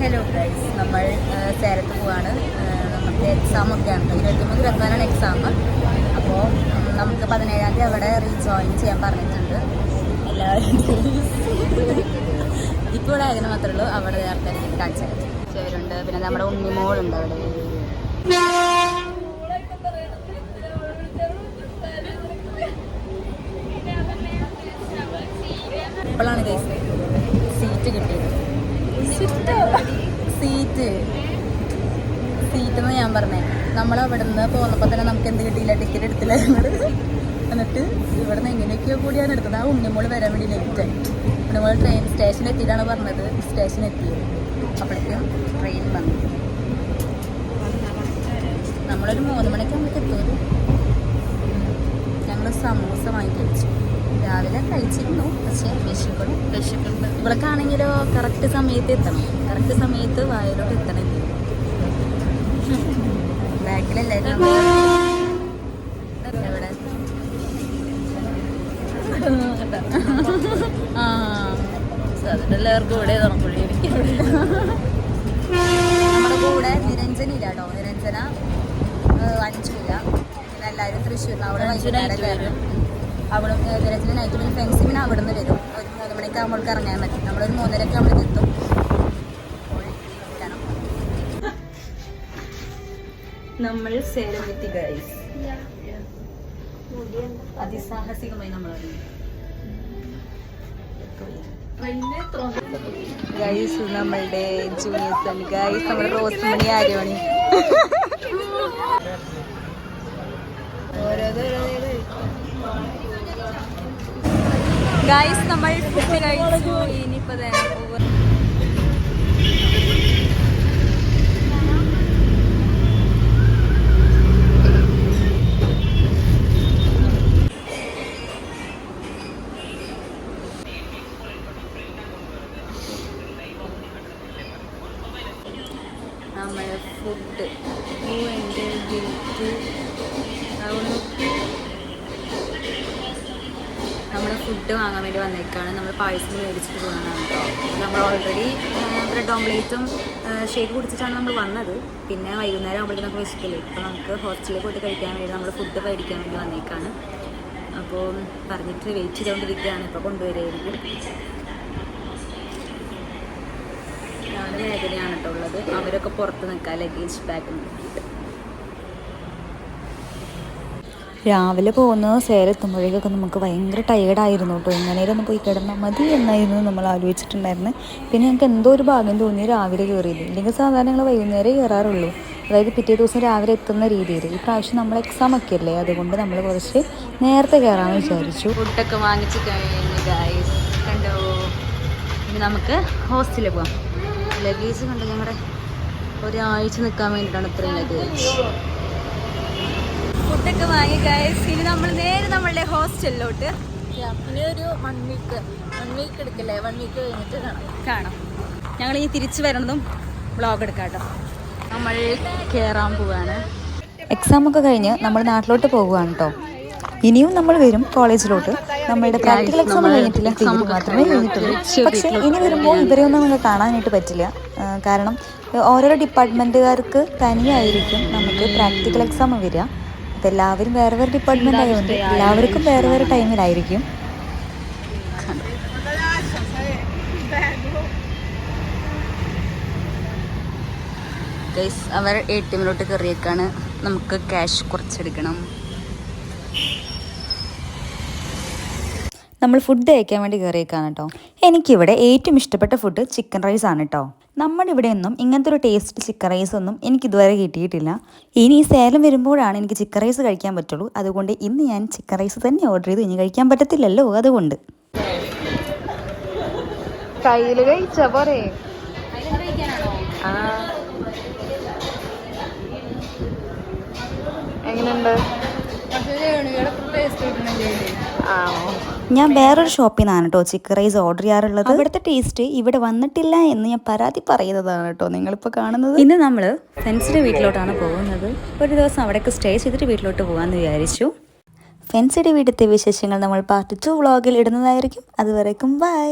Hello guys, നമ്മൾ സേലത്ത് പോവാണ്. നമുക്ക് എക്സാമൊക്കെയാണ്, 23-24 എക്സാം. അപ്പോൾ നമുക്ക് 17-ാം തീയതി അവിടെ റീജോയിൻ ചെയ്യാൻ പറഞ്ഞിട്ടുണ്ട് എല്ലാവരും. ഇപ്പോൾ ഇവിടെ ആയിരുന്നു മാത്രമേ ഉള്ളൂ, അവിടെ നേരത്തെ കാണിച്ചത് ചെവരുണ്ട്. പിന്നെ നമ്മുടെ ഉണ്ണിമോളുണ്ട് അവിടെ. ഇപ്പോഴാണ് ഗൈസ് സീറ്റ് കിട്ടിയത്. സീറ്റെന്ന് ഞാൻ പറഞ്ഞേ, നമ്മളവിടെ നിന്ന് പോന്നപ്പോൾ തന്നെ നമുക്ക് എന്ത് കിട്ടിയില്ല, ടിക്കറ്റ് എടുത്തില്ല ഞങ്ങൾ. എന്നിട്ട് ഇവിടെ നിന്ന് എങ്ങനെയൊക്കെയോ കൂടിയാണ് എടുത്തത്. ആ ഉണ്ണിമോൾ വരാൻ വേണ്ടി ലേറ്റായി. ഉണ്ണിമോൾ ട്രെയിൻ സ്റ്റേഷനിൽ എത്തിയിട്ടാണ് പറഞ്ഞത്, സ്റ്റേഷനിൽ എത്തിയത്. അപ്പോഴേക്കും ട്രെയിൻ വന്നു. നമ്മളൊരു 3 മണിക്ക് നമുക്ക് എത്തുമല്ലോ. ഞങ്ങൾ സമൂസ വാങ്ങി കഴിച്ചു. രാവിലെ കഴിച്ചിരുന്നു, പക്ഷേ വിശക്കുണ്ട്. ഇവൾക്കാണെങ്കിലോ കറക്റ്റ് സമയത്ത് എത്തണം, കറക്റ്റ് സമയത്ത് വായിലോട്ട് എത്തണം. ബാക്കിലല്ലായിരുന്നു എവിടെ അതിനെല്ലാവർക്കും ഇവിടെ തുറക്കുള്ളി. നമ്മുടെ കൂടെ നിരഞ്ജനില്ല കേട്ടോ, നിരഞ്ജന അഞ്ചില്ല. പിന്നെ എല്ലാവരും തൃശ്ശൂരിൽ അവിടെ വരും. അവിടെ നിരഞ്ജന നൈറ്റ് പിന്നെ ഫെൻസിമിന് അവിടെ നിന്ന് വരും. ഒരു 3 മണിക്ക് നമ്മൾക്ക് ഇറങ്ങാൻ പറ്റും. നമ്മളൊരു 3:30 അവിടെ എത്തും. നമ്മൾ സേലമെത്തി ഗൈസ്. അതിസാഹസികമായി നമ്മൾ ഗൈസ്. നമ്മളുടെ ജൂനിയേഴ്സ് ആണ് ഗൈസ്. നമ്മുടെ റോസ്മണി ആര്യമണി. ഗൈസ് നമ്മൾ ഫുഡ് കഴിച്ചു. ഇനിയിപ്പോൾ നമ്മൾ ഫുഡ് നമ്മൾ ഫുഡ് വാങ്ങാൻ വേണ്ടി വന്നേക്കാണ്. നമ്മൾ പായസം മേടിച്ചിട്ട് പോകാനാണ് കേട്ടോ. നമ്മൾ ഓൾറെഡി ബ്രെഡ് ഓംലേറ്റും ഷേക്ക് കുടിച്ചിട്ടാണ് നമ്മൾ വന്നത്. പിന്നെ വൈകുന്നേരം ആകുമ്പോഴേക്കും നമുക്ക് വിശക്കില്ലേ. അപ്പോൾ നമുക്ക് ഹോസ്റ്റലിൽ പോയിട്ട് കഴിക്കാൻ വേണ്ടി നമ്മൾ ഫുഡ് മേടിക്കാൻ വേണ്ടി വന്നേക്കാണ്. അപ്പോൾ പറഞ്ഞിട്ട് വെയിറ്റ് ചെയ്തുകൊണ്ടിരിക്കുകയാണ്. ഇപ്പോൾ കൊണ്ടുവരുമായിരിക്കും. അവന് വേദനയാണ് കേട്ടോ ഉള്ളത്. അവരൊക്കെ പുറത്ത് നിൽക്കാം ലഗേജ് ബാഗ് നോക്കിയിട്ട്. രാവിലെ പോകുന്നത് സേലെത്തുമ്പോഴേക്കൊക്കെ നമുക്ക് ഭയങ്കര ടയേർഡായിരുന്നു കേട്ടോ. എങ്ങനെയും ഒന്ന് പോയി കിടന്നാൽ മതി എന്നായിരുന്നു നമ്മൾ ആലോചിച്ചിട്ടുണ്ടായിരുന്നത്. പിന്നെ ഞങ്ങൾക്ക് എന്തോ ഒരു ഭാഗ്യം തോന്നി രാവിലെ കയറിയത്. ഇല്ലെങ്കിൽ സാധാരണ ഞങ്ങൾ വൈകുന്നേരം കയറാറുള്ളൂ, അതായത് പിറ്റേ ദിവസം രാവിലെ എത്തുന്ന രീതിയിൽ. ഈ പ്രാവശ്യം നമ്മൾ എക്സാം ഒക്കെ അല്ലേ, അതുകൊണ്ട് നമ്മൾ കുറച്ച് നേരത്തെ കയറാമെന്ന് വിചാരിച്ചു. ഫുഡൊക്കെ വാങ്ങിച്ച് കഴിഞ്ഞ് ഗൈസ് കണ്ടോ. ഇനി നമുക്ക് ഹോസ്റ്റലിൽ പോകാം. ലഗേജ് കണ്ടോ, ഞങ്ങളുടെ ഒരാഴ്ച നിൽക്കാൻ വേണ്ടിയിട്ടാണ് ഇത്രയും ലഗേജ്. ഫുഡൊക്കെ വാങ്ങി ഗൈസ്. ഇനി നമ്മൾ നേരെ നമ്മളുടെ ഹോസ്റ്റലിലോട്ട്. ഇനി ഒരു 1 വീക്ക് എടുക്കല്ലേ, 1 വീക്ക് കഴിഞ്ഞിട്ട് കാണാം. ഞങ്ങൾ ഇനി തിരിച്ചു വരണതും വ്ളോഗ് എടുക്കാം കേട്ടോ. നമ്മൾ കയറാൻ പോവാണ്. എക്സാമൊക്കെ കഴിഞ്ഞ് നമ്മൾ നാട്ടിലോട്ട് പോകുവാണ് കേട്ടോ. ഇനിയും നമ്മൾ വരും കോളേജിലോട്ട്. നമ്മളുടെ പ്രാക്ടിക്കൽ എക്സാം കഴിഞ്ഞിട്ടില്ല, തിയറി മാത്രമേ കഴിഞ്ഞിട്ടുള്ളൂ. പക്ഷേ ഇനി വരുമ്പോൾ ഇവരെയൊന്നും നമ്മൾ കാണാനായിട്ട് പറ്റില്ല. കാരണം ഓരോരോ ഡിപ്പാർട്ട്മെൻറ്റുകാർക്ക് തനിയായിരിക്കും നമുക്ക് പ്രാക്ടിക്കൽ എക്സാം വരിക. അപ്പോൾ എല്ലാവരും വേറെ വേറെ ഡിപ്പാർട്ട്മെൻ്റ് ആയതുകൊണ്ട് എല്ലാവർക്കും വേറെ വേറെ ടൈമിലായിരിക്കും. ഗൈസ് അവർ ATMലോട്ട് കയറിയേക്കാണ്. നമുക്ക് ക്യാഷ് കുറച്ചെടുക്കണം. നമ്മൾ ഫുഡ് കഴിക്കാൻ വേണ്ടി കയറിയേക്കാണ് കേട്ടോ. എനിക്കിവിടെ ഏറ്റവും ഇഷ്ടപ്പെട്ട ഫുഡ് ചിക്കൻ റൈസ് ആണ് കേട്ടോ. നമ്മുടെ ഇവിടെയൊന്നും ഇങ്ങനത്തെ ഒരു ടേസ്റ്റ് ചിക്കൻ റൈസ് ഒന്നും എനിക്കിതുവരെ കിട്ടിയിട്ടില്ല. ഇനി സേലം വരുമ്പോഴാണ് എനിക്ക് ചിക്കൻ റൈസ് കഴിക്കാൻ പറ്റുള്ളൂ. അതുകൊണ്ട് ഇന്ന് ഞാൻ ചിക്കൻ റൈസ് തന്നെ ഓർഡർ ചെയ്തു. ഇനി കഴിക്കാൻ പറ്റത്തില്ലല്ലോ, അതുകൊണ്ട്. കയ്യിൽ കഴിച്ചാ പോരെ. എങ്ങനെയുണ്ട്? ഞാൻ വേറൊരു ഷോപ്പിൽ നിന്നാണ് കേട്ടോ ചിക്കൻ റൈസ് ഓർഡർ ചെയ്യാറുള്ളത്. ഇവിടുത്തെ ടേസ്റ്റ് ഇവിടെ വന്നിട്ടില്ല എന്ന് ഞാൻ പരാതി പറയുന്നതാണ് കേട്ടോ നിങ്ങളിപ്പോൾ കാണുന്നത്. ഇന്ന് നമ്മൾ ഫ്രണ്ട്സിൻ്റെ വീട്ടിലോട്ടാണ് പോകുന്നത്. ഒരു ദിവസം അവിടേക്ക് സ്റ്റേ ചെയ്തിട്ട് വീട്ടിലോട്ട് പോകാമെന്ന് വിചാരിച്ചു. ഫ്രണ്ട്സിൻ്റെ വീട്ടിലത്തെ വിശേഷങ്ങൾ നമ്മൾ പാർട്ട് 2 വ്ളോഗിൽ ഇടുന്നതായിരിക്കും. അതുവരേക്കും ബൈ.